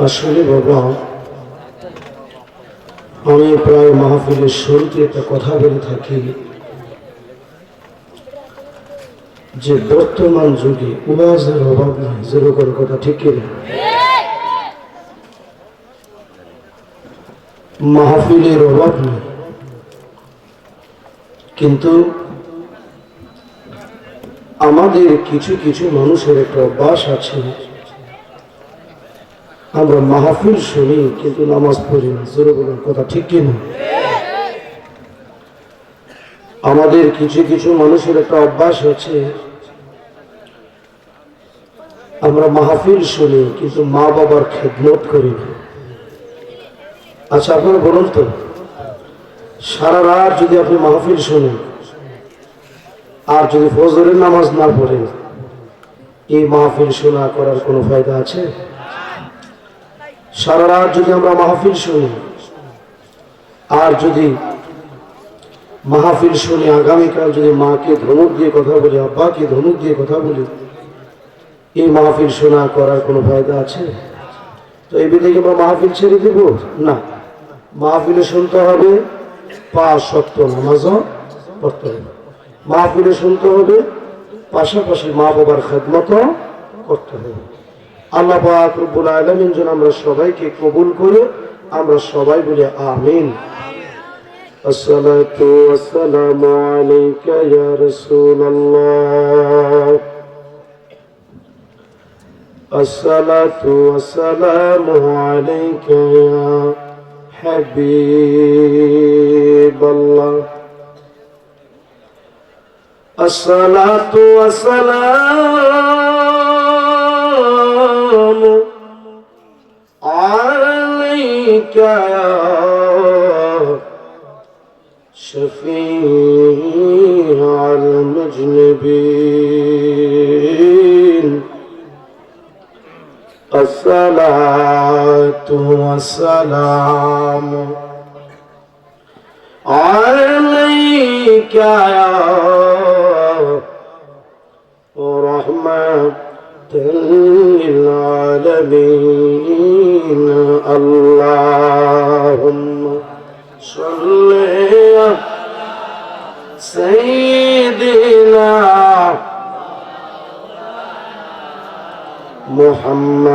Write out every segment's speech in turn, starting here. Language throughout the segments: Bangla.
আসলে বাবা, আমি প্রায় মাহফিলের শুরুতে একটা কথা বলে থাকি যে বর্তমান যুগে ওয়াজের অভাব নেই। যেরকম কথা ঠিক কিনা? মাহফিলের অভাব নেই, কিন্তু আমাদের কিছু কিছু মানুষের একটা অভ্যাস আছে, আমরা মাহফিল শুনি কিন্তু নামাজ পড়ি না। যেরকম কথা ঠিক কিনা? আমাদের কিছু কিছু মানুষের একটা অভ্যাস আছে, আমরা মাহফিল শুনি কিন্তু মা বাবার খেদমত করি না। আচ্ছা আপনারা বলুন তো, সারা রাত যদি আপনি মাহফিল শুনেন আর যদি ফজরের নামাজ না পড়েন, এই মাহফিল শোনা করার কোনো ফায়দা আছে? সারা রাত যদি আমরা মাহফিল শুনি আর যদি মাহফিল শুনি আগামীকাল যদি মাকে ধমক দিয়ে কথা বলি, আব্বাকে ধমক দিয়ে কথা বলি, এই মাহফিল শোনা করার কোনো ফায়দা আছে? তো এই বিধে আমরা মাহফিল ছেড়ে দেব না। মাহফিলে শুনতে হবে, 5 ওয়াক্ত নামাজও পড়তে হবে। মাহফিলে শুনতে হবে, পাশাপাশি মা বাবার খেদমতও করতে হবে। আল্লাহ পাক রব্বুল আলামিন যেন আমরা সবাইকে কবুল করে আমরা সবাই বলি আমিন। আসসালাতু ওয়াসসালামু আলাইকা ইয়া রাসূলুল্লাহ, আসসালাতু ওয়াসসালামু আলাইকা ইয়া হাবিবাল্লাহ, আসসালাতু ওয়াসসালামু আলাইকা ইয়া শফীউল মুজনিবিন, আসসালাতু ওয়াসসালামু আলাইকা ইয়া রাহমাতাল লিল আলামিন, আল্লাহুম্মা সাল্লি আলা সাইয়্যিদিনা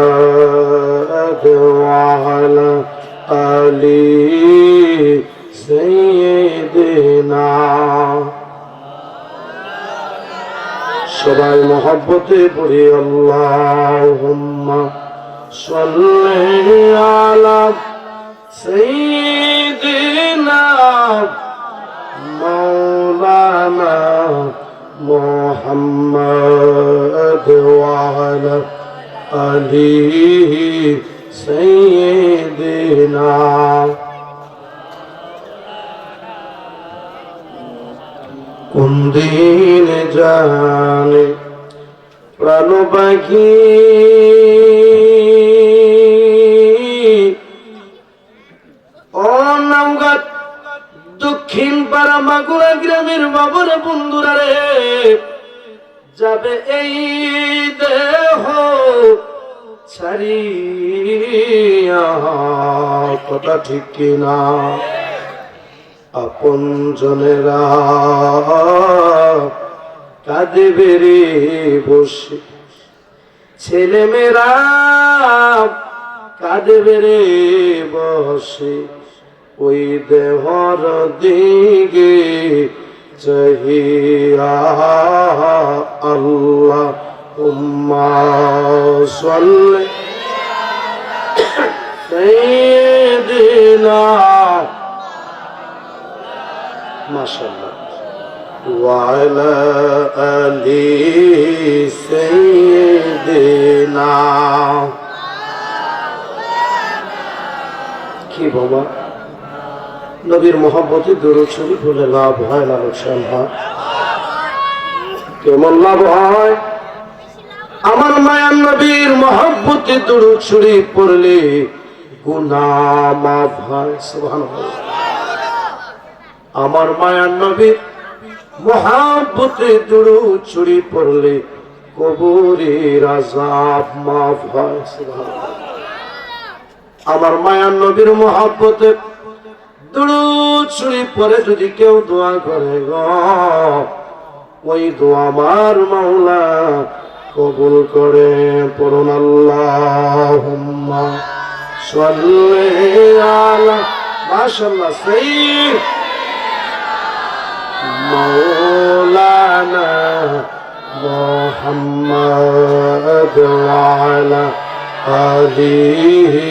মুহাম্মাদ ওয়া আলা আলি সাইয়্যিদিনা। সবাই মহব্বতে পড়ি আল্লাহুম্মা সাল্লি আলা সাইয়্যিদিনা মাওলানা মুহাম্মাদ ওয়া আলা আলি সাইয়্যিদিনা। কোন দিন জানে প্রাণ পাখি অনামগাত দক্ষিণ পাড়া মাগুরা গ্রামের বাবার বন্ধুরা রে, যাবে এই দেহ ছাড়িয়া, কথা ঠিক কিনা? আপন জনেরা কাঁদিবে রে বসে, ছেলে মেয়েরা কাঁদিবে রে বসে, ওই দেহর দিকে চাহিয়া। আল্লাহুম্মা সাল্লি সাইয়্যিদিনা মাশাআল্লাহ ওয়া আলা আলি সাইয়্যিদিনা। কি বাবা, নবীর মহব্বতে দরুদ শরীফ বলে লাভ হয় না লোকসান হয়? কেমন লাভ হয়? আমার মায়ার নবীর মহব্বতে দরুদ শরীফ পড়লে গুনাহ মাফ হয়। সুবহানাল্লাহ। আমার মায়ার নবীর মহব্বতে দরুদ শরীফ পড়লে কবরের আযাব মাফ হয়। সুবহানাল্লাহ। আমার মায়ার নবীর মহব্বতে দুরূদ শরীফ পড়ে যদি কেউ দোয়া করে গো, ওই দোয়া আমার মাওলা কবুল করে। পড়ুন আল্লাহুম্মা সাল্লি আলা, মাশাআল্লাহ, সাইয়্যিদ মাওলানা মুহাম্মদ ওয়া আলা আলিহি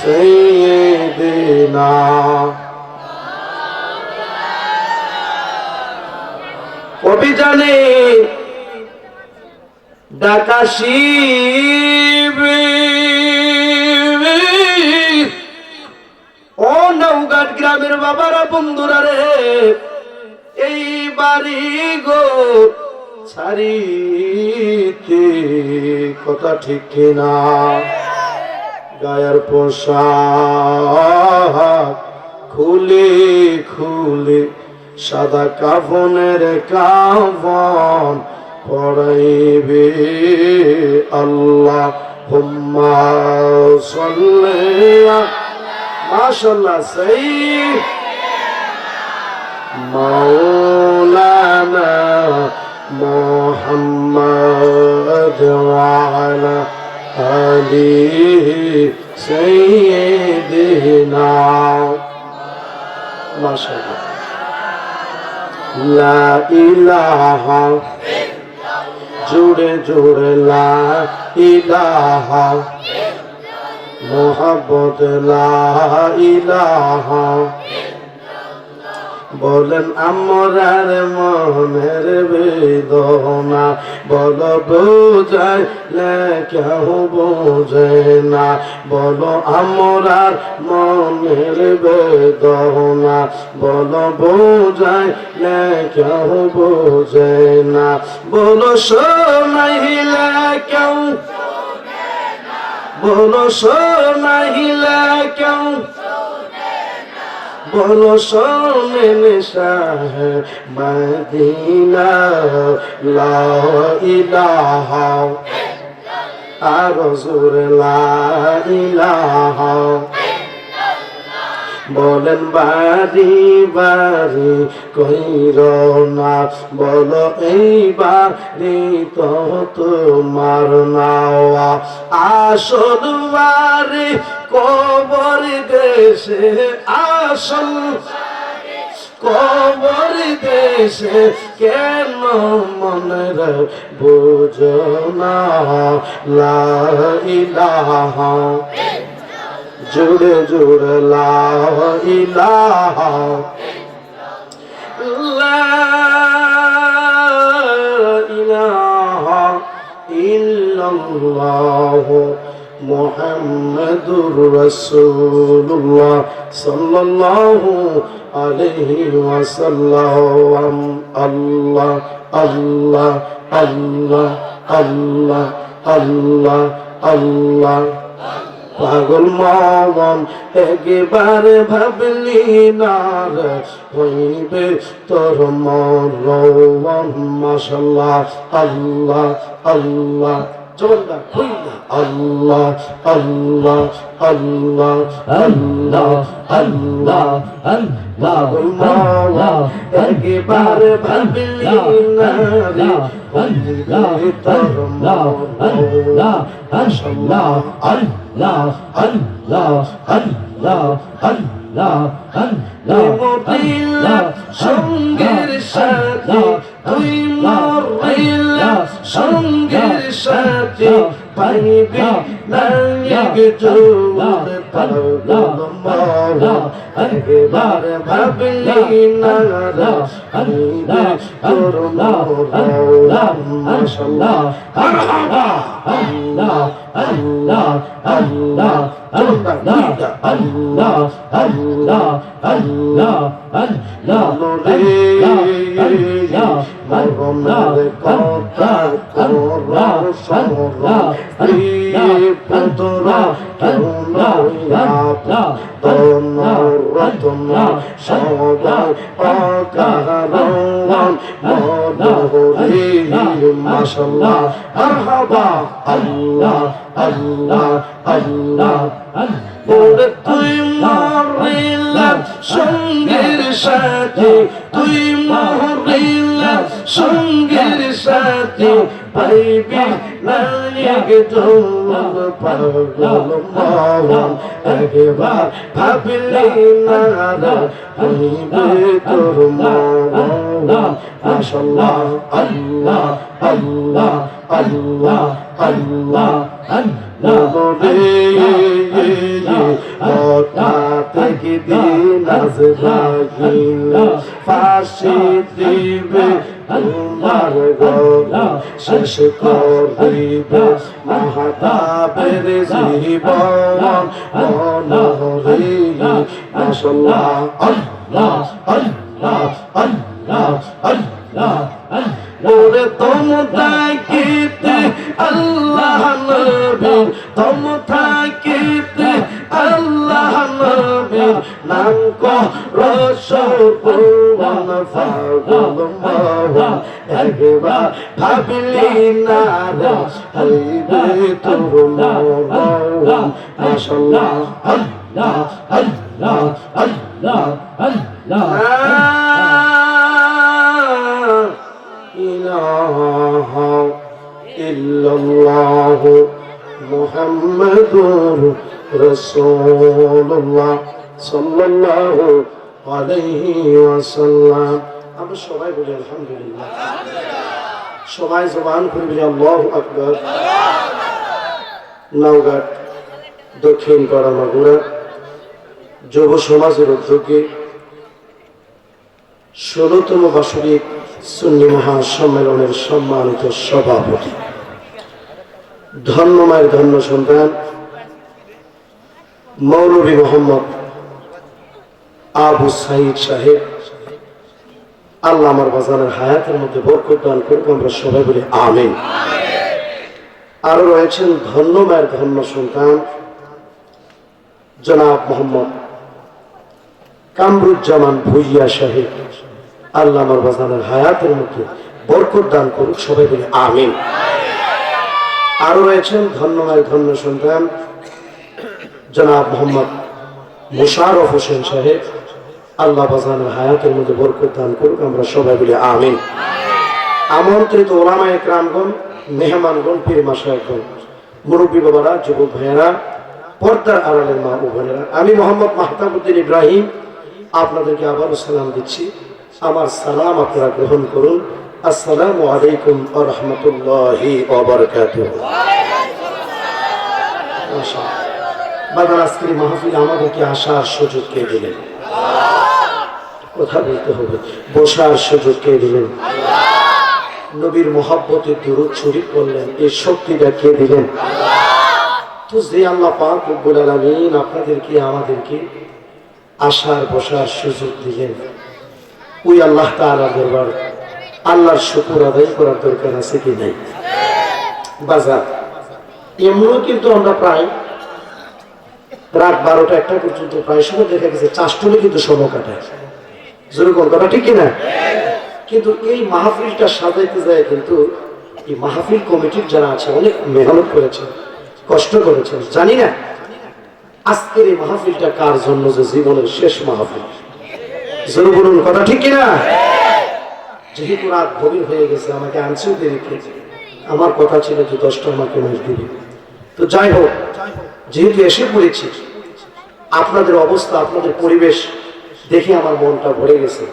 সাইয়্যিদিনা। অভিযানে ঢাকা শিবির, ও নওগাঁট গ্রামের বাবারা বন্ধুরা রে, এই বাড়ি গো ছাড়িতে কথা ঠিক কিনা, গায়ের পোশাক খুলে খুলে সাদা কাফনের কাফন পড়াইবে। আল্লাহুম্মা সাল্লি, মাশাআল্লাহ, সাইয়্যিদ মাওলানা মুহাম্মদ ওয়া আলা আলিহি সাইয়্যিদিনা। মাশাআল্লাহ। লা ইলাহা, জুড়ে জুড়ে লা ইলাহা, মুহাব্বত লা ইলাহা। বলেন আমরার মনের বেদনা, বলো বুঝাইলে কেউ বোঝে না। বলো আমরার মনের বেদনা, বলো বুঝাইলে কেউ বোঝে না। বলো শোনাইলে কেউ, বলো শোনাইলে কেউ, বলো শোনেন শাহে মদিনা লা ইলাহা, আরো জোরে লা ইলাহা। বলেন বাড়ি বাড়ি কইর না, বলো এই বাড়ি তো তোমার নাওয়া। আসল বাড়ি কবর দেশে, আসল কবর দেশে কেন মনের বুঝো না। লা ইলাহা, জুড়ে জুড়ে লা ইলাহা, লা ইলাহা ইল্লাল্লাহ মুহাম্মাদুর রাসূলুল্লাহ সাল্লাল্লাহু আলাইহি ওয়াসাল্লাম। আল্লাহ আল্লাহ আল্লাহ আল্লাহ আল্লাহ আল্লাহ। পাগল মন একবারে ভাবলি না রে, হইবে তোর মরণ। মাশাআল্লাহ, আল্লাহ আল্লাহ, জবানটা কইলা আল্লাহ আল্লাহ আল্লাহ আল্লাহ আল্লাহ আল্লাহ। আল্লাহ একবারে ভাবলি না রে, হইবে তোর মরণ। মাশাআল্লাহ, আল্লাহ আল্লাহ আল্লাহ আল্লাহ আল্লাহ। সঙ্গের সাথে তুই মরিলা, সঙ্গের সাথে পাইবি নায়ক জোর। পাগল মওলা একবার ভাবলি না রে, হইবে তোর মরণ। মাশাআল্লাহ, আল্লাহ আল্লাহ আল্লাহ আল্লাহ আল্লাহ আল্লাহ আল্লাহ আল্লাহ আল্লাহ। মরণের কথা তোরা শোনা, পুত্রা কেন রত্না সবাই অকারণ মনোহরি। মাশাআল্লাহ, মারহাবা, আল্লাহ আল্লাহ আল্লাহ ওরে তুই মরিলা সঙ্গের সাথে তুই মরিলা সঙ্গের সাথে পাইবি নায়ক তোর পাগল মন একবার ভাবলি না হইবে তোর মন মাশাআল্লাহ আল্লাহ আল্লাহ আল্লাহ আল্লাহ থেকে দিন আজরাইল ফাঁসি দিবে তোমার গলা শেষ করিবে মাহতাবের জীবন মনরে মাশাআল্লাহ আল্লাহ আল্লাহ আল্লাহ আল্লাহ ওরে তোম থাকিতে আল্লাহ নবী তোম থাকিতে আল্লাহ নবী নাম কো রসুল ফাগুল মওলা একবার ভাবলি না হইবে তোর মওলা মাশাআল্লাহ আল্লাহ আল্লাহ আল্লাহ আল্লাহ ইলাহা ইল্লাল্লাহ মুহাম্মাদুর রাসূলুল্লাহ সাল্লাল্লাহু আলাইহি ওয়াসাল্লাম। আমরা সবাই বলি আলহামদুলিল্লাহ, সবাই জবান করে বলি আল্লাহু আকবার। নওগাঁ দক্ষিণ পাড়া মাগুরা যুব সমাজের উদ্যোগে ১৬তম বার্ষিক সুন্নি মহাসম্মেলনের সম্মানিত সভাপতি ধন্য মায়ের ধন্য সন্তান মৌলভী মোহাম্মদ আবু সাইদ সাহেব, আল্লাহ আমার বাজানের হায়াতের মধ্যে বরকত দান করুক, আমরা সবাই বলি আমিন। আরো রয়েছেন ধন্য মায়ের ধন্য সন্তান জনাব মোহাম্মদ কামরুজ্জামান ভুইয়া সাহেব, আল্লাহ আমার বাজানের হায়াতের মধ্যে বরকত দান করুক, সবাই বলি আমিন। আরো রয়েছেন ধন্য মায়ের ধন্য সন্তান জনাব মোহাম্মদ মোশাররফ হোসেন সাহেব, আল্লাহ বাজানের হায়াতের মধ্যে বরকত দান করুক, আমরা সবাই বলি আমিন। আমন্ত্রিত ওলামায়ে কেরামগণ, মেহমানগণ, পীর মাশায়েখগণ, মুরব্বী বাবারা, যুবক ভাইয়েরা, পর্দার আড়ালের মা ও বোনেরা, আমি মোহাম্মদ মাহতাবউদ্দিন ইব্রাহিম আপনাদেরকে আবারও সালাম দিচ্ছি। আমার সালাম আপনারা গ্রহণ করুন। আসসালামু আলাইকুম ওয়া রাহমাতুল্লাহি ওয়া বারাকাতুহু। বাবার আজকের মাহফিল আমাদেরকে আসার সুযোগ কে দিলেন? কথা বলতে হবে। বসার সুযোগ কে দিলেন? নবীর মহব্বতে দুরূদ শরীফ পড়লেন, এই শক্তিটা কে দিলেন? তো যে আল্লাহ পাক রব্বুল আলামিন আপনাদেরকে আমাদেরকে আসার বসার সুযোগ দিলেন, ওই আল্লাহ তাআলার দরবার আল্লাহর শুকর আদায় করার দরকার আছে কি নাই? বাজার এমনও কিন্তু আমরা প্রায় রাত 12টা 1টা পর্যন্ত প্রায় সময় দেখা গেছে চাষটুলে কিন্তু সময় কাটায়। যেরকম কথা ঠিক কিনা? কিন্তু এই মাহফিলটা সাজাইতে যায় কিন্তু এই মাহফিল কমিটির যারা আছে অনেক মেহনত করেছেন, কষ্ট করেছেন। জানি না আজকের এই মাহফিলটা কার জন্য যে জীবনের শেষ মাহফিল। জোরে বলুন কথা ঠিক কিনা? যেহেতু রাত গভীর হয়ে গেছে, আমাকে আনছেও দেরিতে, আমার কথা ছিল যে 10টা আমাকে মাস দিবে। তো যাই হোক, যেহেতু এসে পড়েছি, আপনাদের অবস্থা, আপনাদের পরিবেশ দেখে আমার মনটা ভরে গেছে।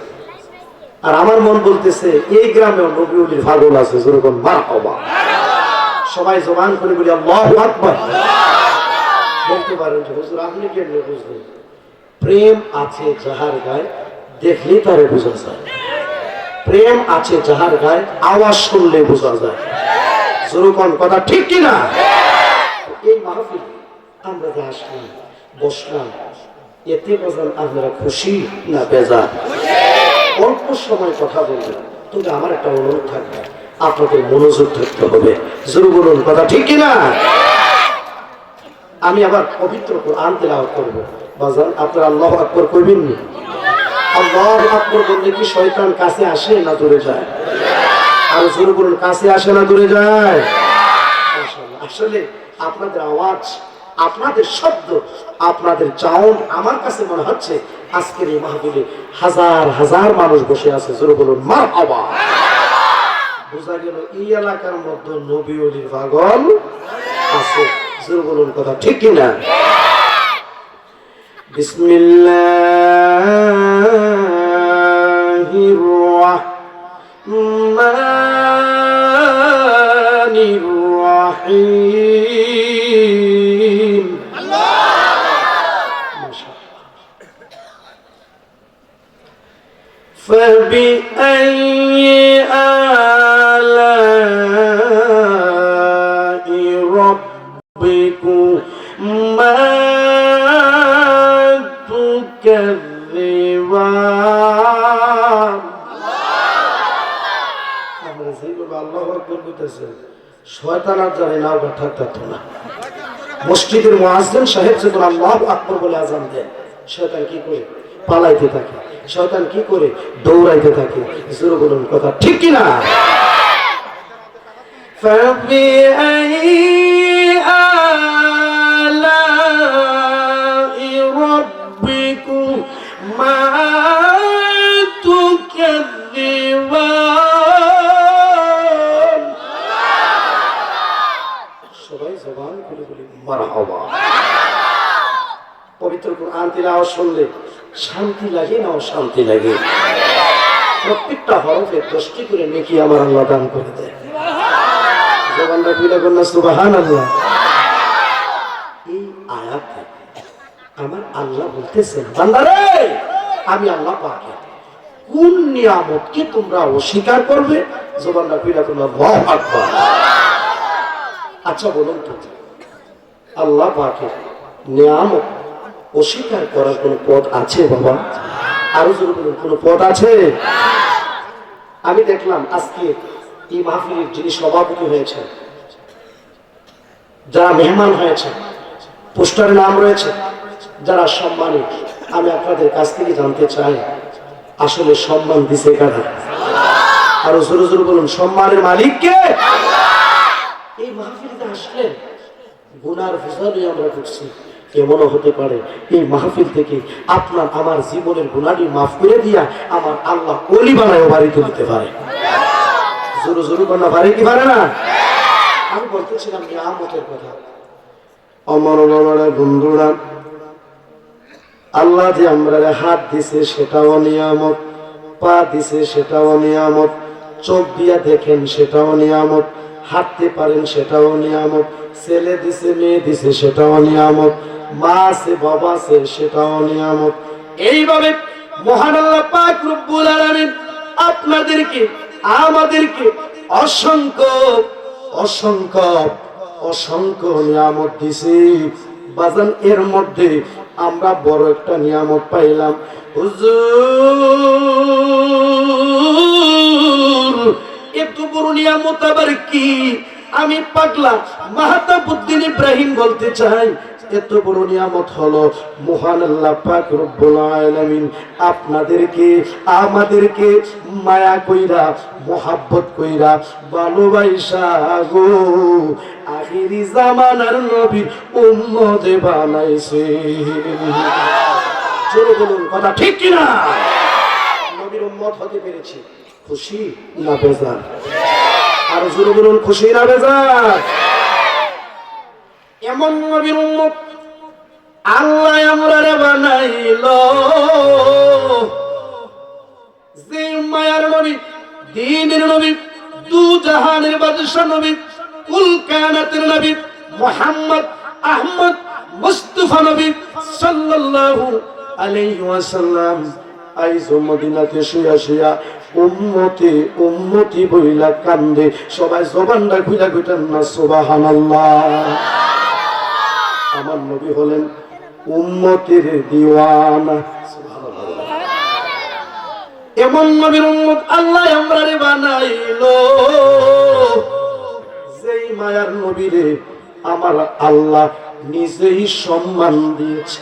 আর আমার মন বলতেছে এই গ্রামেও নবী ওলির পাগল আছে। যেরকম মারহাবা, সবাই জবান করে বলি আল্লাহু আকবার। বলতে পারেন যে হুজুর আপনি কেমনে বুঝলেন? প্রেম আছে যাহার গায়ে দেখলে তারে বোঝা যায়, প্রেম আছে যাহার গায়ে আওয়াজ শুনলে বোঝা যায়। যেরকম কথা ঠিক কিনা? এই মাহফিল আমরা যে আসলাম, বসলাম, এতে বোঝান আপনারা খুশি না বেজার? অল্প সময় কথা বলবেন, তবে আমার একটা অনুরোধ থাকবে, আপনাদের মনোযোগ থাকতে হবে। জোরে বলুন কথা ঠিক কিনা? আমি আবার পবিত্র কোরআন তেলাওয়াত করব। বাজান আপনারা আল্লাহু আকবার কইবেন না? আল্লাহু আকবার বললে কি শয়তান কাছে আসে না দূরে যায়? আর জোরে বলুন কাছে আসে না দূরে যায়? মাশাআল্লাহ। আসলে আপনাদের আওয়াজ, আপনাদের শব্দ, আপনাদের সাউন্ড আমার কাছে মনে হচ্ছে আজকের এই মাহফিলে হাজার হাজার মানুষ বসে আছে। জোরে বলুন মারহাবা। বোঝা গেল এই এলাকার মধ্যে নবী ওলির পাগল আছে। জোরে বলুন কথা ঠিক কিনা? বিসমিল্লাহির রাহমানির রাহিম। فبأي آلاء ربكما تكذبان। আমরা যেভাবে আল্লাহু আকবার কইতেছেন শয়তান আর জানে না ওটা থাকতো না। মসজিদের মুয়াজ্জিন সাহেব যখন আল্লাহু আকবার বলে আযান দেন, শয়তান কি করে? পালাইতে থাকে। শয়তান কি করে? দৌড়াইতে থাকে। জোরে বলুন কথা ঠিক কি না? فبأي آلاء ربكما تكذبان। সবাই জবান খুলে বলি মারহাবা। পবিত্র কুরআন তিলাওয়াত শুনলে শান্তি লাগে না অশান্তি লাগে? প্রত্যেকটা হরফে 10টি করে নেকি আমার আল্লাহ দান করে দেয়। জবানটা খুলে বলুন সুবহানাল্লাহ। এই আয়াতে আমার আল্লাহ বলতেছেন, বান্দারে আমি আল্লাহ পাকের কোন নিয়ামতকে তোমরা অস্বীকার করবে? জবানটা খুলে বলুন আল্লাহু আকবার। আচ্ছা বলুন তো, আল্লাহ পাকের নিয়ামত অস্বীকার করার কোন পথ আছে বাবা? আরো জোরে বলুন, কোন পথ আছে? আমি দেখলাম আজকে এই মাহফিলের যিনি সভাপতি হয়েছে, যারা মেহমান হয়েছে, পোস্টারে নাম রয়েছে, যারা সম্মানী, আমি আপনাদের কাছ থেকে জানতে চাই আসলে সম্মান দিছে কারা? আরো জোরে জোরে বলুন, সম্মানের মালিক কে? এই মাহফিলে আসলেন গুনার বোঝা আমরা করছি। এমনও হতে পারে এই মাহফিল থেকে আপনার আমার জীবনের গুনাহটি মাফ করে দিয়া আমার আল্লাহ ওলি বানায় বাড়ি তুলতে পারে। জোরে জোরে বানা পারে কি পারে না? আমি বলতেছিলাম নিয়ামতের কথা। আমার বাবারা বন্ধুরা, আল্লাহ যে আমরা হাত দিছে সেটাও নিয়ামত, পা দিছে সেটাও নিয়ামত, চোখ দিয়া দেখেন সেটাও নিয়ামত, হাঁটতে পারেন সেটাও নিয়ামত, ছেলে দিছে মেয়ে দিছে সেটাও নিয়ামত, মা আছে বাবা আছে সেটাও নিয়ামত। এইভাবে মহান আল্লাহ পাক রব্বুল আলামিন আপনাদেরকে আমাদেরকে অসংখ্য অসংখ্য অসংখ্য নিয়ামত দিছে। বাজান এর মধ্যে আমরা বড় একটা নিয়ামত পাইলাম। হুজুর এত বড় নিয়ামত আবার কি? আমি পাগলা মাহতাবউদ্দিন ইব্রাহিম বলতে চাই, এত বড় নিয়ামত হলো মহান আল্লাহ পাক রব্বুল আলামিন আপনাদেরকে আমাদেরকে মায়া কইরা মোহাব্বত কইরা ভালোবাসা গো আখিরি জামানার নবীর উম্মত বানাইছে। জোরে বলুন কথা ঠিক কি না? নবীর উম্মত হতে পেরেছি, খুশি না বেজার? আর জোরে বলুন, খুশি না বেজার? এমন নবীর উম্মত আল্লাহ আমরারে বানাইলো, যে মায়ার নবী, দ্বীনের নবী, দু জাহানের বাদশা নবী, কুল কায়নাতের নবী মুহাম্মদ আহমদ মুস্তাফা নবী সাল্লাল্লাহু আলাইহি ওয়াসাল্লাম আইজ মদিনাতে শুয়া শুয়া উম্মতি উম্মতি বইলা কান্দে। সবাই জবানটা খুইলা কইতেন না সুবহানাল্লাহ। আমার নবী হলেন উম্মতের দিওয়ানা। সুবহানাল্লাহ। এমন নবীর উম্মত আল্লাহ আমরারে বানাইলো, যেই মায়ার নবীরে আমার আল্লাহ নিজেই সম্মান দিয়েছে।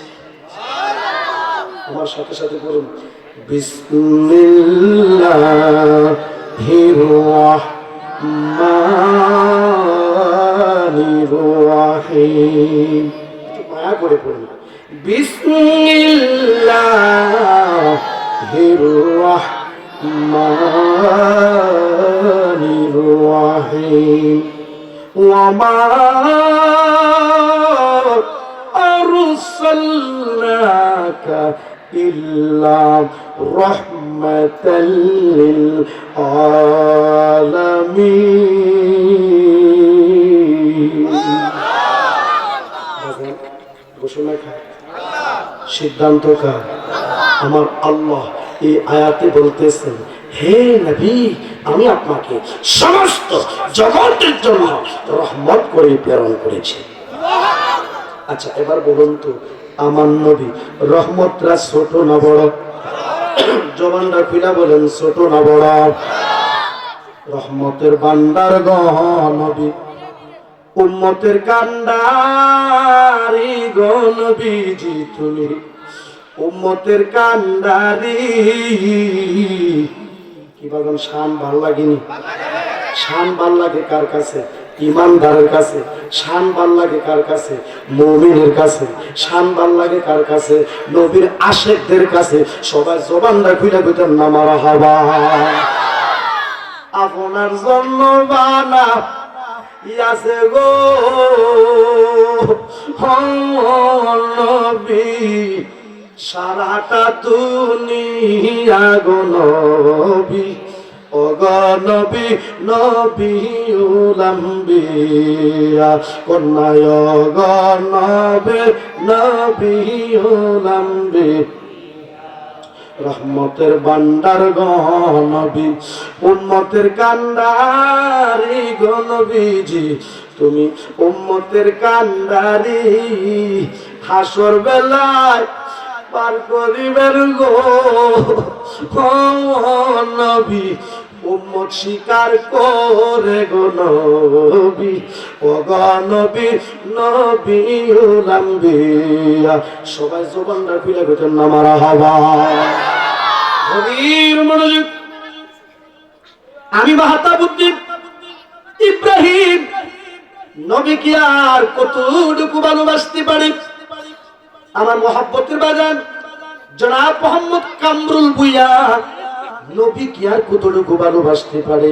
আমার সাথে সাথে বলুন বিসমিল্লাহির রাহমানির রহিম। একটু মায়া করে পড়ুন। বিসমিল্লাহির রহমানির রহিম। ওয়া মা আরসালনাকা ইল্লা রাহমাতাল লিল আলামিন। ঘোষণা খায়, সিদ্ধান্ত কার? আমার আল্লাহ এই আয়াতে বলতেছেন, হে নবী, আমি আপনাকে সমস্ত জগতের জন্য রহমত করে প্রেরণ করেছি। আচ্ছা, এবার বলুন তো, আমার নবী রহমতরা ছোট না বড়? জবানটা খুলে বলেন, ছোট না বড়? রহমতের ভান্ডার গো নবী, উম্মতের কান্ডারি গো নবীজি তুমি, উম্মতের কান্ডারি। কি বলেন, শান ভাল লাগেনি? শান ভাল লাগে কার কাছে? ইমানদারের কাছে। শান ভাল লাগে কার কাছে? মুমিনের কাছে। শান ভাল লাগে কার কাছে? নবীর আশিকদের কাছে। সবাই জবানটা খুলে কইতেন না মারহাবা। আপনার জন্য বানা ইয়াছে গো নবী, সারাটা দুনিয়া গো নবী, ও গো নবী, নবীউল আম্বিয়া কন্যায় গো নবী, নবীউল আম্বিয়া। রহমতের ভান্ডার গো নবী, উম্মতের কান্ডারি গো নবীজি তুমি, উম্মতের কান্ডারি। হাসর বেলায় পার করিবেন গো নবী, উম্মত স্বীকার করে গো নবী, ও গো নবী, নবীউল আম্বিয়া। সবাই জবানটা খুলে কইতেন না মারহাবা। গভীর মনোযোগ। আমি মাহতাবুদ্দিন ইব্রাহিম নবী কি আর কতটুকু ভালোবাসতে পারি? আমার মহব্বতের বাজান জনাব মোহাম্মদ কামরুল ভুইয়া নবী কি আর কতটুকু ভালোবাসতে পারে?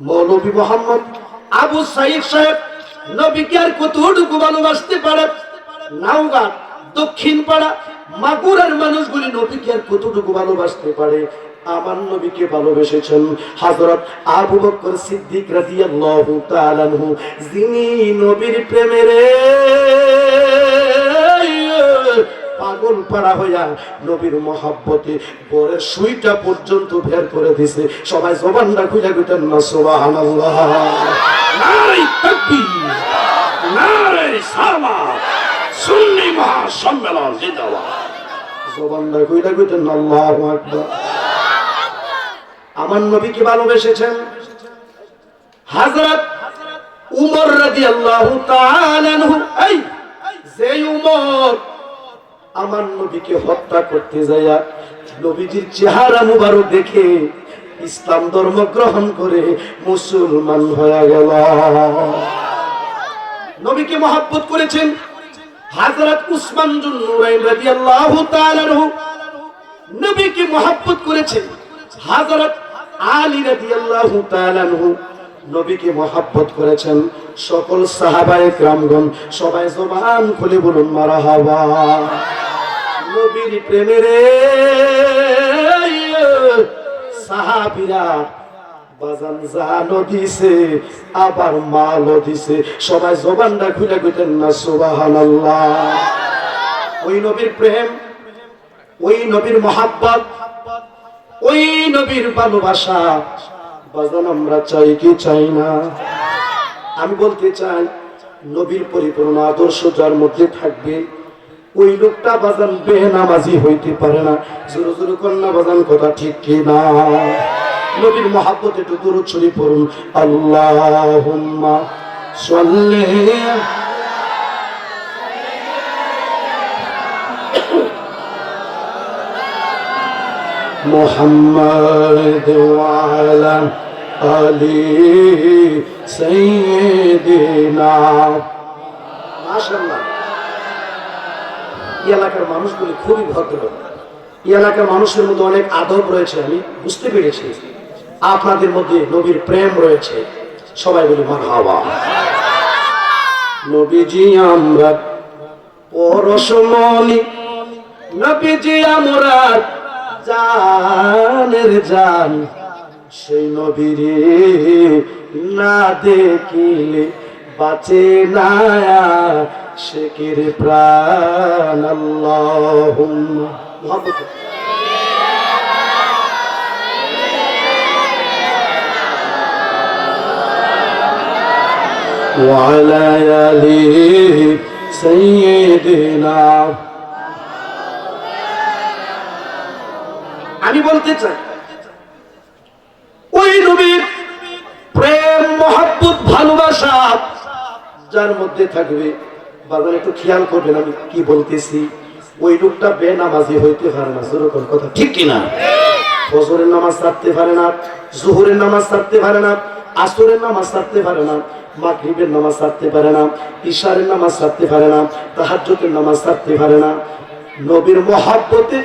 মৌলভী মোহাম্মদ আবু সাইদ সাহেব নবী কি আর কতটুকু ভালোবাসতে পারে? নাওগাঁ দক্ষিণ পাড়া মাগুরার মানুষগুলি নবী কি আর কতটুকু ভালোবাসতে পারে? আমার নবীকে ভালোবেসেছেন হযরত আবু বকর সিদ্দিক রাদিয়াল্লাহু তাআলা আনহু, যিনি নবীর প্রেমের পাগল পাড়া হইয়া নবীর মহব্বতে বরের সুইটা পর্যন্ত বের করে দিছে। সবাই জবানটা খুলে কইতেন না সুবহানাল্লাহ। নারে তাকবীর, নারে সালাত, সুন্নি মহাসম্মেলন জিন্দাবাদ। জবানটা খুলে কইতেন না আল্লাহু আকবার। আমার নবীকে ভালোবেসেছেন হযরত উমর রাদিয়াল্লাহু তাআলা আনহু। এই যে উমর আমার নবীকে হত্যা করতে যায়া নবীজির চেহারা মুবারক দেখে ইসলাম ধর্ম গ্রহণ করে মুসলমান হয়ে গেল। নবীকে মহব্বত করেছেন হযরত উসমান জুন নুরাইন রাদিয়াল্লাহু তাআলা আনহু। নবীকে মহব্বত করেছেন হযরত আলী রাদিয়াল্লাহু তাআলা আনহু। নবীকে মহব্বত করেছেন সকল সাহাবায়ে কেরামগণ। সবাই জবান খুলে বলুন মারহাবা। নবীর প্রেমের সাহাবীরা বাজান জানও দিছে আবার মালও দিছে। সবাই জবানটা খুলে কইতেন না সুবহানাল্লাহ। ওই নবীর প্রেম, ওই নবীর মহব্বত, ওই নবীর ভালোবাসা বাজান আমরা চাই কি চাই না? আমি বলতে চাই, নবীর পরিপূর্ণ আদর্শ যার মধ্যে থাকবে ওই লোকটা বাজান বেনামাজি হইতে পারে না। জোরে জোরে কন্যা বাজান, কথা ঠিক কি না? নবীর মহব্বত একটু দরুদ শরীফ পড়ুন। আল্লাহুম্মা সাল্লি মুহাম্মাদ ওয়া আলা আলি সাইয়্যিদিনা। মাশাআল্লাহ, এই এলাকার মানুষগুলি খুবই ভদ্র, এই এলাকার মানুষের মধ্যে অনেক আদব রয়েছে, আমি বুঝতে পেরেছি। আপনাদের মধ্যে নবীর প্রেম রয়েছে, সবাই বলি মারহাবা। নবীজি আমরা পরশমণি, নবীজি আমরা জানের জান, সেই নবীরে না দেখিলে বাঁচে না শেখের প্রাণ। আল্লাহুম্মা মুহাব্বত। وعلى آل سيدنا। আমি বলতে চাই ওই নবীর প্রেম মহব্বত ভালোবাসা যার মধ্যে থাকবে, বাজার একটু খেয়াল করবেন আমি কি বলতেছি, ওই লোকটা বেনামাজি হইতে পারে না। যেরকম কথা ঠিক কিনা? ফজরের নামাজ ছাড়তে পারে না, জোহরের নামাজ ছাড়তে পারে না, আসরের নামাজ ছাড়তে পারে না, মাগরিবের নামাজ ছাড়তে পারে না, ইশারের নামাজ ছাড়তে পারে না, তাহাজ্জুদের নামাজ ছাড়তে পারে না, নবীর মহব্বতে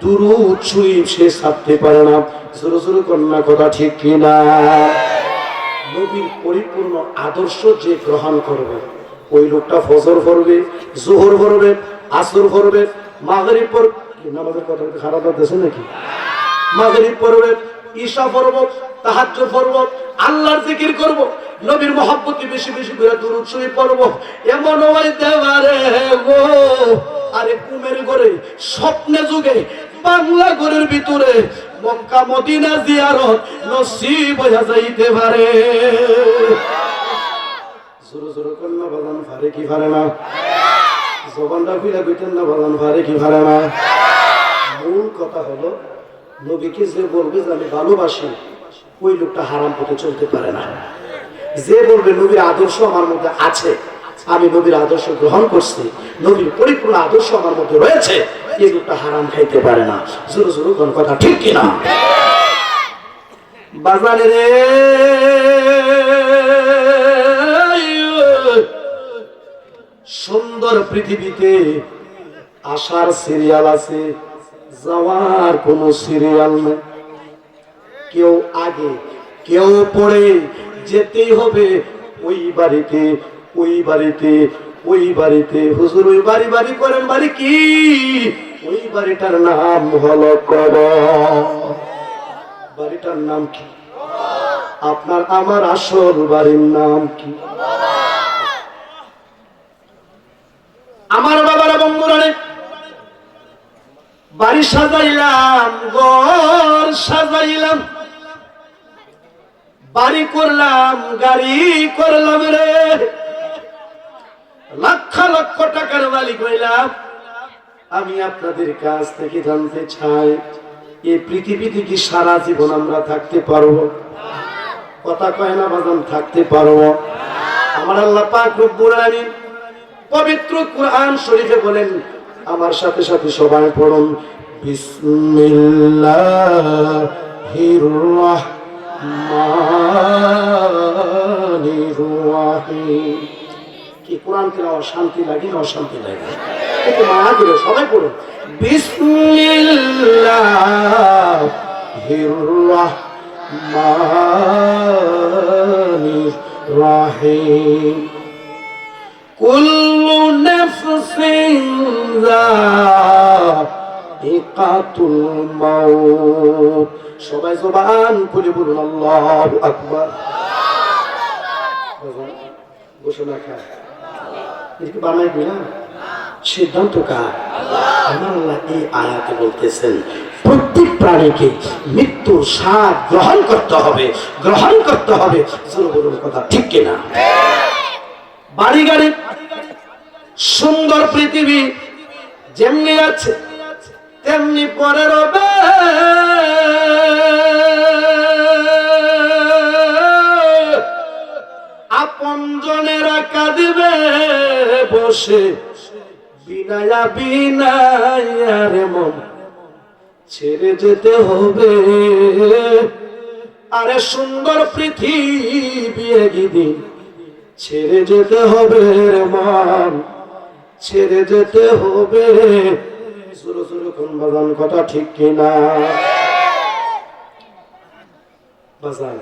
দুরূদ শরীফ সে ছাড়তে পারে না। জোরে জোরে কন্যা কথা ঠিক কিনা? নবীর পরিপূর্ণ আদর্শ যে গ্রহণ করবে, ওই লোকটা ফজর পড়বে, জোহর পড়বে, আসর পড়বে, মাগরিব পড়বে, নামাজের কথা খারাপ লাগতেছে নাকি? মাগরিব পড়বে, ঈশা পড়ব, তাহাজ্জুদ পড়ব, আল্লাহর জিকির করব, নবীর মহব্বতে বেশি বেশি করে দুরূদ শরীফ পড়ব। এমন হইতে পারে গো, আরে কুমের ঘরে স্বপ্নে যুগে বাংলা ঘরের ভিতরে মক্কা মদিনা জিয়ারত নসিব হইয়া যাইতে পারে। জোরে জোরে কন্যা বাজান পারে কি পারে না? জবানটা খুলে কইতেন না বাজান পারে কি পারে না? মূল কথা হলো নবীকে যে বলবে যে আমি ভালোবাসি, ওই লোকটা হারাম পথে চলতে পারে না। যে বলবে নবীর আদর্শ আমার মধ্যে আছে, আমি নবীর আদর্শ গ্রহণ করছি, নবীর পরিপূর্ণ আদর্শ আমার মধ্যে রয়েছে, এই লোকটা হারাম খাইতে পারে না। জোরে জোরে কোন কথা ঠিক কিনা? বাজারে রে সুন্দর পৃথিবীতে আসার সিরিয়াল আছে, যাওয়ার কোন সিরিয়াল নেই। কেউ আগে কেউ পরে, যেতেই হবে ওই বাড়িতে, ওই বাড়িতে, ওই বাড়িতে। হুজুর ওই বাড়ি বাড়ি করেন, বাড়ি কি? ওই বাড়িটার নাম হলো কবর। বাড়িটার নাম কি? আপনার আমার আসল বাড়ির নাম কি? আমার বাবারা বন্ধুরা, বাড়ি সাজাইলাম, ঘর সাজাইলাম, বাড়ি করলাম, গাড়ি করলাম রে, লক্ষ লক্ষ টাকার মালিক হইলাম। আমি আপনাদের কাছ থেকে জানতে চাই, এই পৃথিবীতে কি সারা জীবন আমরা থাকতে পারবো? কথা কয় না বাজান, থাকতে পারবো? আমার আল্লাহ পাক রব্বুল আলামিন পবিত্র কুরআন শরীফে বলেন, আমার সাথে সাথে সবাই পড়ুন, বিসমিল্লাহির রাহমানির রাহিম। কি কোরআন তেলাওয়াত শান্তি লাগে না অশান্তি লাগে? একটু মায়া করে সবাই পড়ুন, বিসমিল্লাহির রাহমানির রাহিম। কুল্লু নাফসিন যায়িকাতুল মাউত। সবাই জবান খুলে বলুন আল্লাহু আকবার। ঘোষণা কার? এটা বানাই দিলা? সিদ্ধান্ত কার? আমার আল্লাহ এই আয়াতে বলতেছেন, প্রত্যেক প্রাণীকে মৃত্যুর স্বাদ গ্রহণ করতে হবে, গ্রহণ করতে হবে। বলুন কথা ঠিক কিনা? বাড়ি গাড়ি, সুন্দর পৃথিবী যেমনি আছে তেমনি পরে রবে। আপন জনেরা কাঁদিবে বসে, বিনায়া বিনায়ার মন ছেড়ে যেতে হবে। আরে সুন্দর পৃথিবী একদিন ছেড়ে যেতে হবে রে মন, ছেড়ে যেতে হবে। জোরে জোরে কোন বাজান, কথা ঠিক কিনা বাজান?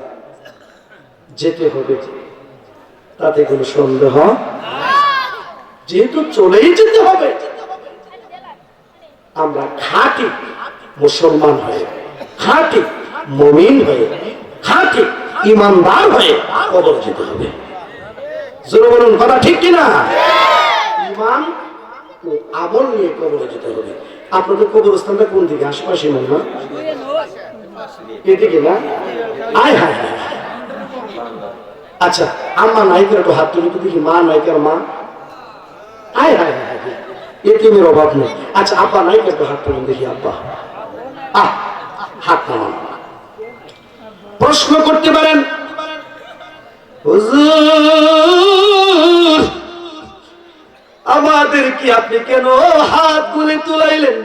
যেতে হবে, তাতে কোনো সন্দেহ। যেহেতু চলেই যেতে হবে, আমরা খাঁটি মুসলমান হয়ে, খাঁটি মুমিন হয়ে, খাঁটি ইমানদার হয়ে কবর যেতে হবে। জোরে বলুন, কথা ঠিক কিনা? ইমান ও আমল নিয়ে কবরে যেতে হবে। আপনাদের কবরস্থানটা কোন দিকে? আশেপাশে মনে না? এদিকে না? আয় হায় হায়। আচ্ছা, আম্মা নায়িকার একটু হাত তুলি তো দেখি। মা নায়িকার মা, আয় হায় হায়, এতিমের অভাব নেই। আচ্ছা, আব্বা নায়িকার একটু হাত তুলুন দেখি। আব্বা, হাত নামান। প্রশ্ন করতে পারেন, হুজুর আমাদের কি আপনি কেন হাত গুলি তুলাইলেন?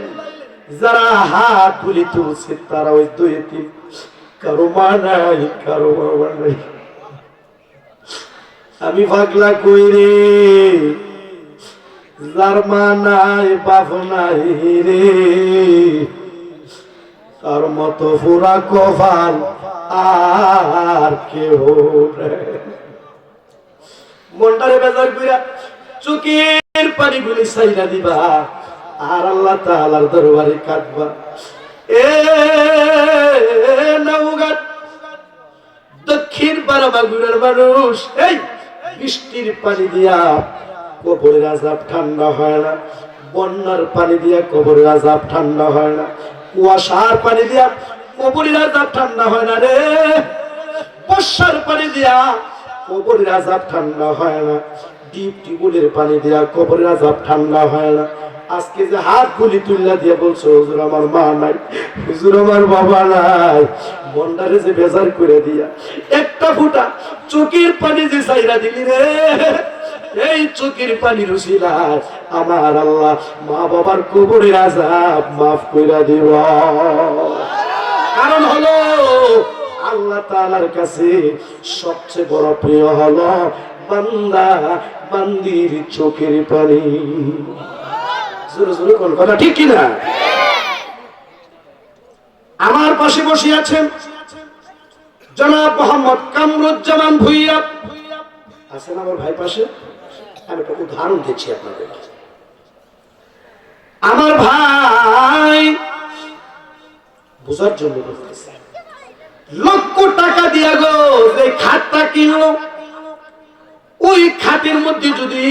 যারা হাত গুলি তুলছে তারা ওই দুই এতিম, কারো মা নাই, কারো বাবা নাই। আমি পাগলা কই রে, যার মা নাই বাপ নাই রে, তার মতো পুরা কপাল আর কেউ মনটারে বেজার কইরা চোখের পানিগুলি ছাইরা দিবা আর আল্লাহ তাআলার দরবারে কাঁদবা। এ নওগাঁ দক্ষিণ বারাবাগুড়ার মানুষ, এই বৃষ্টির পানি দিয়া কবরের আযাব ঠান্ডা হয় না, বন্যার পানি দিয়া কবরের আযাব ঠান্ডা হয় না, কুয়াশার পানি দিয়া কবরের আযাব ঠান্ডা হয় না রে, বর্ষার পানি দিয়া কবরের আযাব ঠান্ডা হয় না, ডিপ টিউবওয়েলের পানি দিয়া কবরের আযাব ঠান্ডা হয় না। আজকে যে হাত গুলি তুললা দিয়ে বলছো হুজুর আমার মা নাই, হুজুর আমার বাবা নাই, মনটারে যে বেজার করে দিয়া একটা ফুটা চোখের পানি যে চাইরা দিলি রে, এই চোখের পানির উসিলায় আমার আল্লাহ মা বাবার কবরের আযাব মাফ কইরা দিব। কারণ হলো আল্লাহ তাআলার কাছে সবচেয়ে বড় প্রিয় হলো বান্দা বান্দির চোখের পানি। জোরে জোরে কোন কথা ঠিক কিনা? আমার পাশে বসে আছেন জনাব মোহাম্মদ কামরুজ্জামান ভুইয়া, আছেন আমার ভাই পাশে। আমি একটা উদাহরণ দিচ্ছি আপনাদের। আমার ভাই বুঝার জন্য বলতেছে, লক্ষ টাকা দিয়া গো যে খাটটা কিনলো, ওই খাটের মধ্যে যদি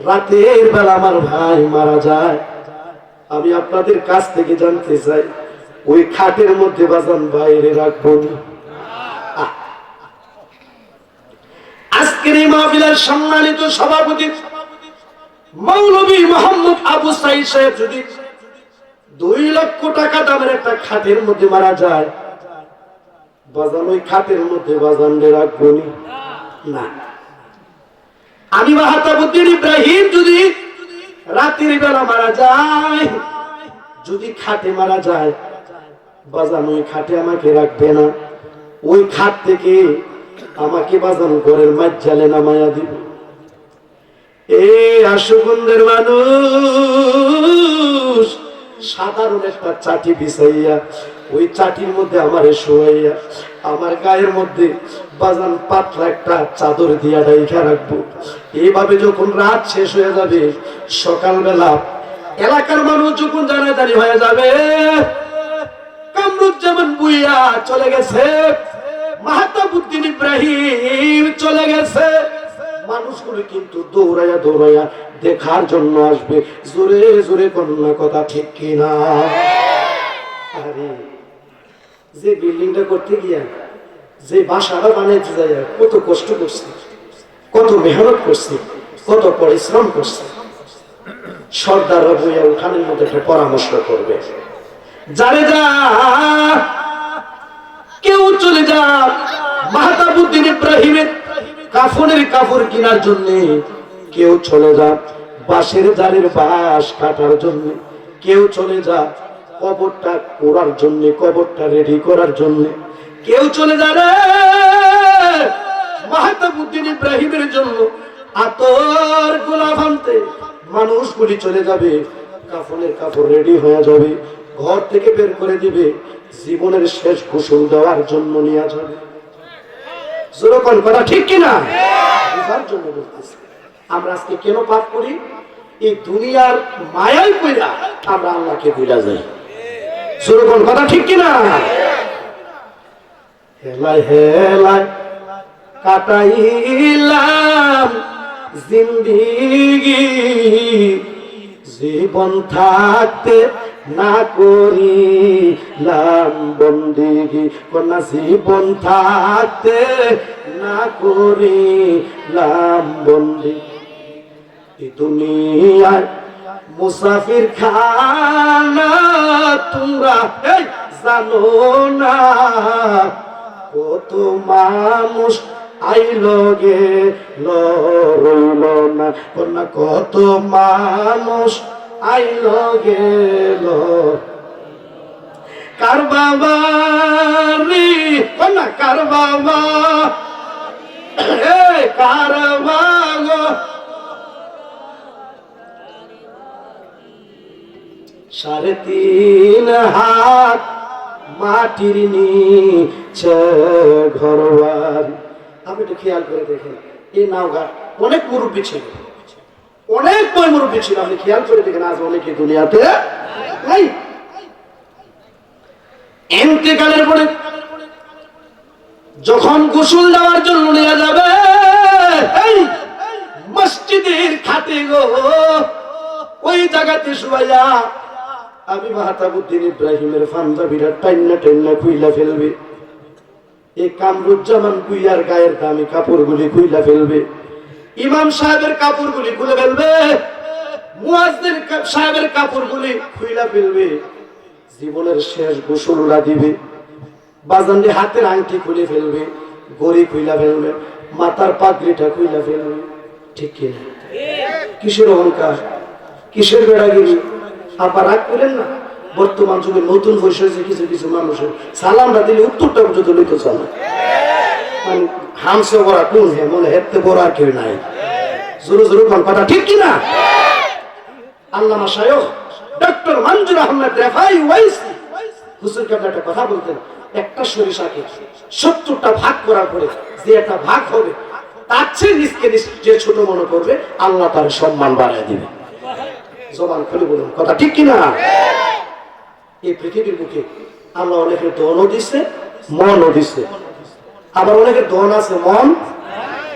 রাতের বেলা আমার ভাই মারা যায়, আমি আপনাদের কাছ থেকে জানতে চাই ওই খাটের মধ্যে বাজান বাইরে রাখবো না? আজকের এই মাহফিলের সম্মানিত সভাপতি মৌলভী মোহাম্মদ আবু সাইদ সাহেব যদি 2 লক্ষ টাকা দামের একটা খাটের মধ্যে মারা যায়, বাজান ওই খাটের মধ্যে বাজান রাখবো না? আমি মাহতাবুদ্দিন ইব্রাহিম যদি রাতের বেলা মারা যায়, যদি খাটে মারা যায়, বাজান ওই খাটে আমাকে রাখবে না, ওই খাট থেকে আমাকে বাজান ঘরের মাঝখানে নামায়া দিব। এই আশুগঞ্জের মানুষ সাধারণ একটা চাটি বিছাইয়া ওই চাটির মধ্যে আমারে শোয়াইয়া আমার গায়ের মধ্যে বাজান পাতলা একটা চাদর দিয়া ঢাইকা রাখবো। এইভাবে যখন রাত শেষ হয়ে যাবে, সকালবেলা এলাকার মানুষ যখন জানাজানি হয়ে যাবে, কামরুজ্জামান ভুইয়া চলে গেছে, মাহতাবুদ্দিন ইব্রাহিম চলে গেছে, মানুষগুলো কিন্তু দৌড়াইয়া দৌড়াইয়া দেখার জন্য আসবে। জোরে জোরে কন্যা কথা ঠিক কিনা? আরে যে বিল্ডিংটা করতে গিয়া, যে বাসাটা বানাইতে যাই কত কষ্ট করছে, কত মেহনত করছে, কত পরিশ্রম করছে, সর্দাররা বইয়া উঠানের মধ্যে একটা পরামর্শ করবে, যারে যা কেউ চলে যা মাহতাবুদ্দিন ইব্রাহিমের কাফনের কাপড় কেনার জন্য, কেউ চলে যা বাঁশের জারের বাঁশ কাটার জন্য, কেউ চলে যা কবরটা করার জন্য, কবরটা রেডি করার জন্য, কেউ চলে যাবে মাহতাবউদ্দিন ইব্রাহিমের জন্য আতর গোলাপ আনতে, মানুষগুলি চলে যাবে, কাফনের কাপড় রেডি হয়ে যাবে, ঘর থেকে বের করে দিবে, জীবনের শেষ গোসল দেওয়ার জন্য নিয়ে যাবে। যেরকম কথা ঠিক কিনা? বুঝার জন্য বলতেছি। আমরা আজকে কেন পাপ করি? এই দুনিয়ার মায়ায় পড়া আমরা আল্লাহকে ভুলে যাই। যেরকম কথা ঠিক কিনা? হেলায় হেলায় কাটাইলাম জিন্দিগি, জীবন থাকতে না করিলাম বন্দিগি, কন্যা জীবন থাকতে না করিলাম বন্দিগি। এই দুনিয়ায় মুসাফির খানা তোমরা জানো না, কত মানুষ আইল গেল রইল না, কন্যা কত মানুষ আইল গেল। কার বাবা রে কন্যা, কার বাবা, কার বাবা, 3.5 হাত মাটির নিচে ঘরবাড়ি। আপনি একটু খেয়াল করে দেখেন, এই নাওঘাট অনেক মুরব্বী ছিল, অনেক বই মুরব্বী ছিল, আপনি খেয়াল করে দেখেন আজ অনেকে দুনিয়াতে নাই। ইন্তেকালের পরে যখন গোসল দেওয়ার জন্য নিয়ে যাবে মসজিদের খাটে গো, ওই জায়গাতে শুয়াইয়া আমি মাহতাবউদ্দিন ইব্রাহিমের পাঞ্জাবিরা টাইন্না টাইন্না খুইলা ফেলবে, এই কামরুজ্জামান কুইয়ার গায়ের দামি কাপড়গুলি খুইলা ফেলবে, ইমাম সাহেবের কাপড়গুলি খুলে ফেলবে, মুয়াজ্জিন সাহেবের কাপড়গুলি খুইলা ফেলবে, জীবনের শেষ গোসলটা দিবে, বাজানদের হাতের আংটি খুলে ফেলবে, গড়ি খুইলা ফেলবে, মাথার পাগড়িটা খুইলা ফেলবে। ঠিক কিনা? কিসের অহংকার, কিসের বেড়াগিরি? আবার রাগ করেন না, বর্তমান যুগে নতুন বয়স হয়েছে কিছু কিছু মানুষের সালামটা দিলে উত্তরটা পর্যন্ত লইতে চান না, মানে হামসে বড়া কোন হে মনে হেঁটতে বড় আর কেউ নাই। জোরে জোরে কোন কথা ঠিক কিনা? আল্লামা শায়খ ডক্টর মঞ্জুর আহমেদ রেফাই ওয়াইসি হুজুর কেবলা একটা কথা বলতেন, একটা সরিষাকে 70টা ভাগ করার পরে যে একটা ভাগ হবে তার চেয়ে নিজকে যে ছোট মনে করবে আল্লাহ তার সম্মান বাড়ায় দিবে। জবান খুলে বলুন কথা ঠিক কিনা? এই পৃথিবীর বুকে আল্লাহ অনেকের ধনও দিচ্ছে, মনও দিচ্ছে, আবার অনেকের ধন আছে মন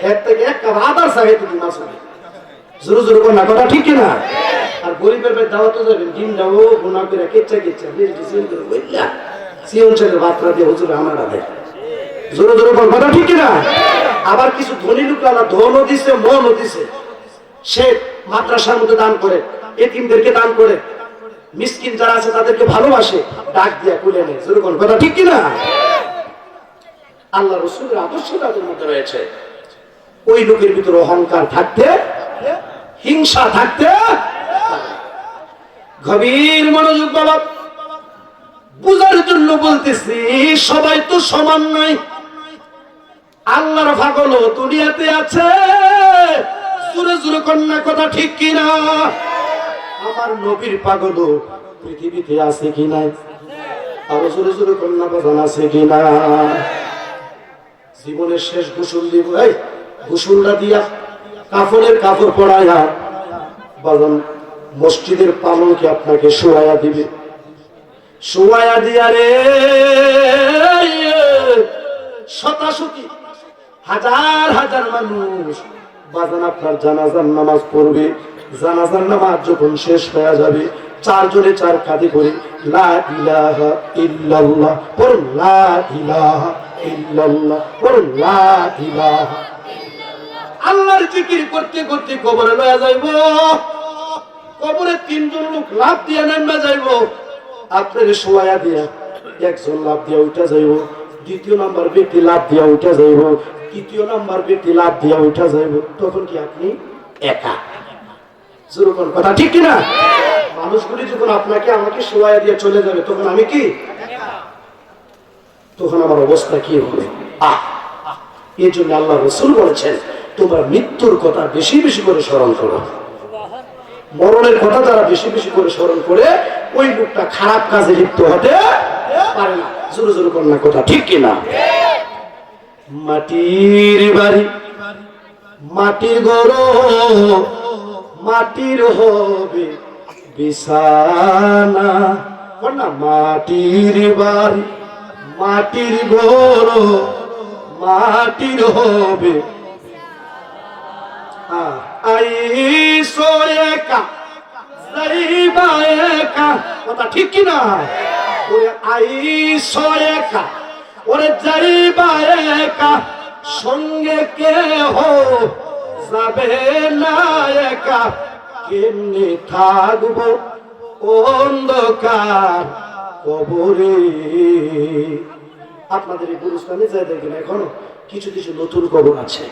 এর থেকে এক কাপ আদার চাই তুমি মাছ হবে। জোরে জোরে না কথা ঠিক কিনা? আর গরিবের ভাই দাওয়াতে যাবেন, ডিম যাবো গুণা করে কেচ্ছা কেচ্ছা সিয়নছেলের বাতরা দিয়ে হুজুর আমার দেয়। জোরে জোরে কথা ঠিক কিনা? আবার কিছু ধনী লোক আল্লাহ ধনও দিছে মনও দিছে, সে মাদ্রাসার মধ্যে দান করে, এতিমদেরকে দান করে, মিসকিন যারা আছে তাদেরকে ভালোবাসে, ডাক দিয়া কুলে নেয়। জোরে কথা ঠিক কিনা? আল্লাহ রাসূলের আদর্শ তাদের মধ্যে রয়েছে। ওই লোকের ভিতরে অহংকার থাকতে, হিংসা থাকতে, গভীর মনোযোগ বাবা বুঝার জন্য বলতেছি, সবাই তো সমান নয়। আল্লাহর পাগল দুনিয়াতে আছে, জোরে জোরে কন্যা কথা ঠিক কিনা? আমার নবীর পাগল পৃথিবীতে আছে কিনা? আরো জোরে জোরে কন্যা কথা আছে কিনা? জীবনের শেষ গোসল দিব, এই গোসলটা দিয়া কাফনের কাপড় পরাইয়া বাজান মসজিদের পালঙ্কে আপনাকে শোয়াইয়া দিবে, শোয়াইয়া দিয়া রে শতাশতি হাজার হাজার মানুষ বাজান আপনার জানাজার নামাজ পড়বে। জানাজার নামাজ যখন শেষ হয়ে যাবে, 4 জনে 4 কাঁধে করে লা ইলাহা ইল্লাল্লাহ পড়ুন, লা ইলাহা ইল্লাল্লাহ পড়ুন, লা ইলাহা। আল্লাহর জিকির করতে করতে কবরে লয়া যাইব, কবরে 3 জন লোক লাফ দিয়া নামা যাইব, আপনার শোয়া দিয়া একজন লাফ দিয়া উঠা যাইব, দ্বিতীয় নাম্বার ব্যক্তি লাফ দিয়া উঠা যাইব, তৃতীয় নাম্বার ব্যক্তি লাফ দিয়া উঠা যাইব। তখন কি আপনি একা? যেরকম কথা ঠিক কিনা? মানুষগুলি যখন আপনাকে আমাকে শোয়া দিয়ে চলে যাবে তখন আমি কি? তো তখন আমার অবস্থা কি হবে? এই জন্য আল্লাহ রাসূল বলেছেন, তোমরা মৃত্যুর কথা বেশি বেশি করে স্মরণ করো। মরণের কথা যারা বেশি বেশি করে স্মরণ করে, ওই লোকটা খারাপ কাজে লিপ্ত হতে পারে না। জোরে জোরে কন্যা কথা ঠিক কিনা? মাটির বাড়ি, মাটির ঘর, মাটির হবে বিছানা। কন্যা মাটির বাড়ি, মাটির ঘর, মাটির হবে। আইসো একা যাইবা একা, কথা ঠিক কিনা? ওরে আইসো একা, ওরে যাইবা একা, সঙ্গে কেহ যাবে না একা। কেমনে থাকবো অন্ধকার কবরে? আপনাদের এই গুরুস্থানে যাই দেখেন, এখনো কিছু কিছু নতুন কবর আছে।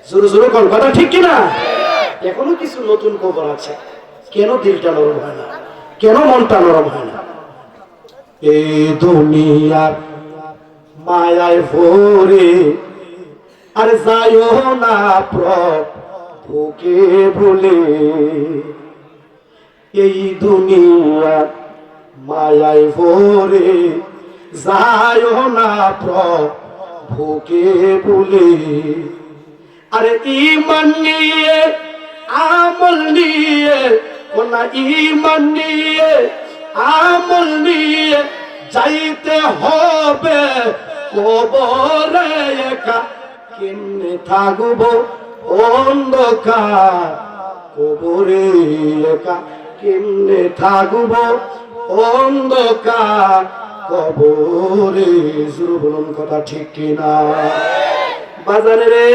জোরে জোরে কোন কথা ঠিক কিনা? এখনো কিছু নতুন কবর আছে। কেন দিলটা নরম হয় না? কেন মনটা নরম হয় না? এই দুনিয়ার মায়ায় ভরে আর যাইও না প্রভুকে ভুলে। এই দুনিয়ার মায়ায় ভরে যাইও না প্রভুকে ভুলে। আরে ঈমান নিয়ে আমল নিয়ে, কোনা ঈমান নিয়ে আমল নিয়ে যাইতে হবে কবরে একা। কেমনে থাকবো অন্ধকার কবরে একা? কেমনে থাকবো অন্ধকার কবরে? জোরে বলুন কথা ঠিক কিনা? বাজারে রে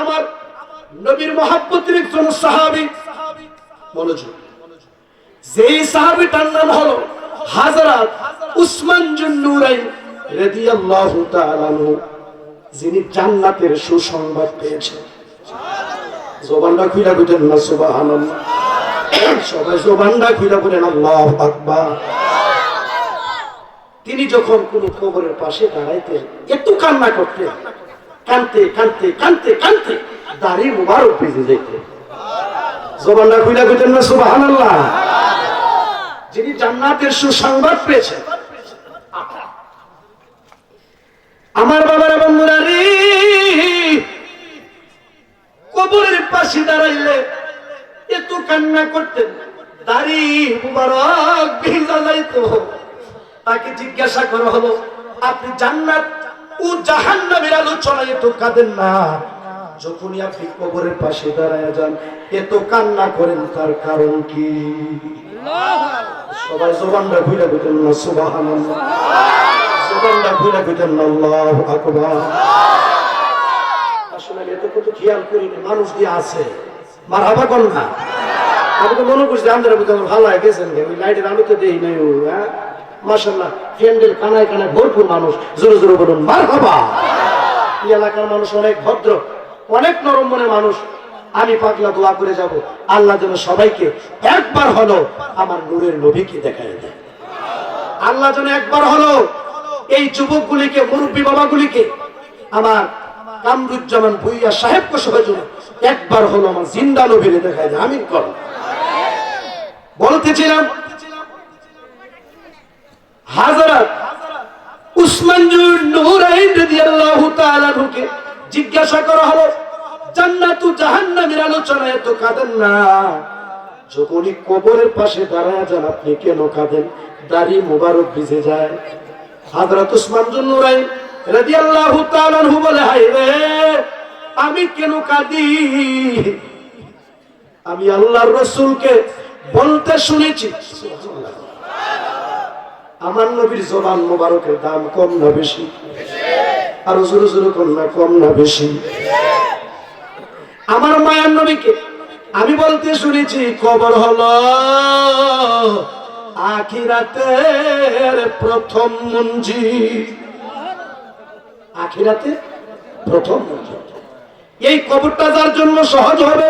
আমার নবীর মহব্বতের একজন সাহাবী, মনোযোগ, যেই সাহাবীটার নাম হলো হযরত উসমান যুন্নুরাইন রাদিয়াল্লাহু তাআলা আনহু, যিনি জান্নাতের সুসংবাদ পেয়েছেন। জবানটা খুলে বলেন না সুবহানাল্লাহ। সবাই জবানটা খুলে বলেন আল্লাহু আকবার। তিনি যখন কোন কবরের পাশে দাঁড়াইতেন, একটু কান্না করতেন, কানতে কানতে কানতে কানতে দাড়ি মুবারক ভিজে যেতেন। জবানটা খুলে বলেন না সুবহানাল্লাহ। যিনি জান্নাতের সুসংবাদ পেয়েছেন। আমার বাবার বন্ধুরা রে, কবরের পাশে দাঁড়াইলে এত কান্না করতেন, দাড়ি মুবারক ভিজা যাইতো। তাকে জিজ্ঞাসা করা হলো, আপনি জান্নাত ও জাহান্নামের আলোচনায় এত কাঁদেন না, যখনই আপনি কবরের পাশে দাঁড়ায় যান এত কান্না করেন, তার কারণ কি? সবাই জবানটা খুলে বলেন না সুবহানাল্লাহ। জবানটা খুলে বলেন না আল্লাহু আকবার। আসলে এত কত খেয়াল করিনি, মানুষ দিয়ে আছে মারহাবা কোন না। আমি তো মনে করছি আমাদের ভালো হয়ে গেছেন, ওই লাইটের আলোতে দেই নাই। ও হ্যাঁ মাশাআল্লাহ, প্যান্ডেল কানায় কানায় ভরপুর মানুষ। জোরে জোরে বলুন মারহাবা। এই এলাকার মানুষ অনেক ভদ্র, অনেক নরম মনের মানুষ। আমি পাগলা দোয়া করে যাব, আল্লাহ যেন সবাইকে একবার হলো আমার নূরের নবীকে দেখায় দেয়। আল্লাহ যেন একবার হলো এই যুবকগুলিকে, মুরব্বী বাবাগুলিকে, আমার কামরুজ্জামান ভুইয়া সাহেবকে সবাই যেন একবার হলো আমার জিন্দা নবীরে দেখায় দেয়। আমিন করো। বলতেছিলাম হযরত উসমান যুন্নুরাইন রাদিয়াল্লাহু তাআলা আনহুকে জিজ্ঞাসা করা হলো, জান্নাত ও জাহান্নামের আলোচনায় এত কাঁদেন না, যখনই কবরের পাশে দাঁড়ায় যান আপনি কেন কাঁদেন? দাড়ি মুবারক ভিজে যায়। হযরত উসমান যুন্নুরাইন রাদিয়াল্লাহু তাআলা আনহু বলে, হায় রে, আমি কেন কাঁদি? আমি আল্লাহর রাসূলকে বলতে শুনেছি, আমার নবীর জবান মোবারকের দাম কম না বেশি? আর জোরে জোরে কম না, কম না বেশি? আমার মায়ের নবীকে আমি বলতে শুনেছি, কবর হলো আখিরাতের প্রথম মঞ্জিল। আখিরাতের প্রথম মঞ্জিল। এই কবরটা যার জন্য সহজ হবে,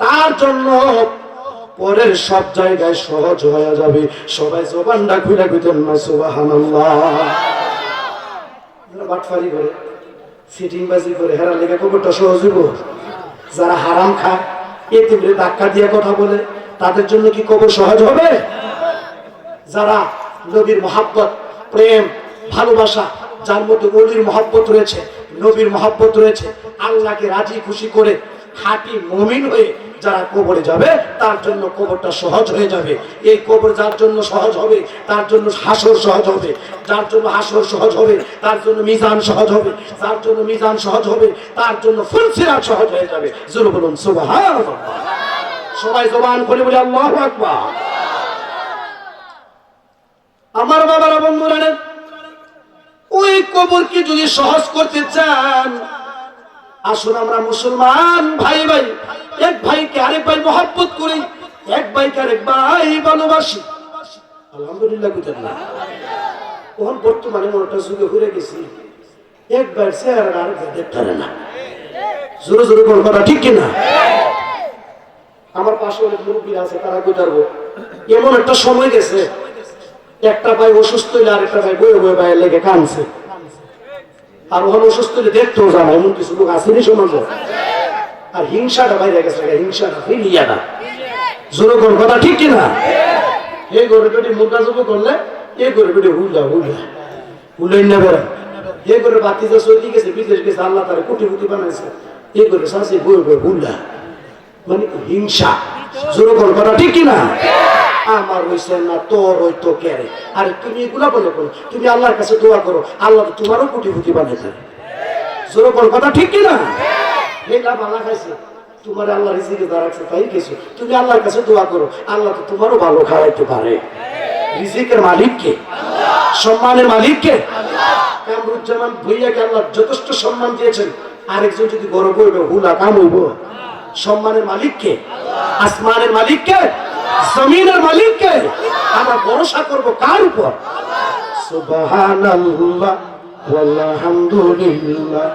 তার জন্য পরের সব জায়গায় সহজ হয়ে যাবে। সবাই জবানটা খুলে কইতেন না সুবহানাল্লাহ। বাটফারি করে সিটিংবাজি করে হেরা লেগে কবরটা সহজ হইব? যারা হারাম খায় এতিমরে ধাক্কা দিয়ে কথা বলে তাদের জন্য কি কবর সহজ হবে? যারা নবীর মহাব্বত, প্রেম, ভালোবাসা, যার মধ্যে ওলির মহাব্বত রয়েছে, নবীর মহাব্বত রয়েছে, আল্লাহকে রাজি খুশি করে খাঁটি মুমিন হয়ে যারা কবরে যাবে তার জন্য কবরটা সহজ হয়ে যাবে। এই কবর যার জন্য সহজ হবে তার জন্য হাসর সহজ হবে, যার জন্য হাসর সহজ হবে তার জন্য মিজান সহজ হবে, যার জন্য মিজান সহজ হবে তার জন্য ফুলসিরাত সহজ হয়ে যাবে। জোরে বলুন সুবহানাল্লাহ। সবাই জবান করে বলি আল্লাহু আকবার। আমার বাবারা, বন্ধুরা, ওই কবরকে যদি সহজ করতে চান, আসুন আমরা মুসলমান ভাই ভাই এক ভাইকে আরেক ভাই মহব্বত করি, এক ভাইকে আরেক ভাই ভালোবাসি। আলহামদুলিল্লাহ। বুঝলেন না? তখন বর্তমানে মনটা যুগে ঘুরে গেছি, এক ভাইয়ের চেহারা আরেক ভাই দেখতে পারে না। জোরে জোরে কোন কথা ঠিক কিনা? আমার পাশে অনেক মুরব্বী আছে, তারা বুঝাবো এমন একটা সময় গেছে, একটা ভাই অসুস্থ হইলে আরেকটা ভাই বয়ে বয়ে ভাইয়ের লেগে কানছে, আর ওখানে অসুস্থ হলে দেখতেও জানা এমন কিছু লোক আসেনি সমাজ। আর হিংসাটা বাইরে গেছে, হিংসাটা ফিরিয়াটা। জোরে কোন কথা ঠিক কিনা? এই গরু পেটে মুরগা জব করলে এই গরু পেটে হুলা হুলা হুলাই না বেড়া। এই করে বাতি যা সৌদি গেছে, বিদেশ গেছে, আল্লাহ তারা কোটি কোটি বানাইছে, এই করে শাসে বয়ে বয়ে হুলা, মানে হিংসা। জোরে কোন কথা ঠিক কিনা? আমার হইছে না, তোর ওই তো কেরে। আরে তুমি এগুলা বলো করো, তুমি আল্লাহর কাছে দোয়া করো, আল্লাহ তো তোমারও কোটি কোটি বানাইছে। জোরে কোন কথা ঠিক কিনা? এই লাভ আল্লাহ খাইছে, তোমার আল্লাহ রিজিকে দাঁড়াচ্ছে তাই কিছু, তুমি আল্লাহর কাছে দোয়া করো, আল্লাহ তো তোমারও ভালো খাওয়াইতে পারে। রিজিকের মালিক কে? সম্মানের মালিক কে? কামরুজ্জামান ভুইয়াকে আল্লাহ যথেষ্ট সম্মান দিয়েছেন, আরেকজন যদি গরব হইবে হুলা কাম হইব। সম্মানের মালিক কে? আসমানের মালিক কে? জমিনের মালিক কে? আমরা ভরসা করব কার উপর? সুবহানাল্লাহ ওয়ালহামদুলিল্লাহ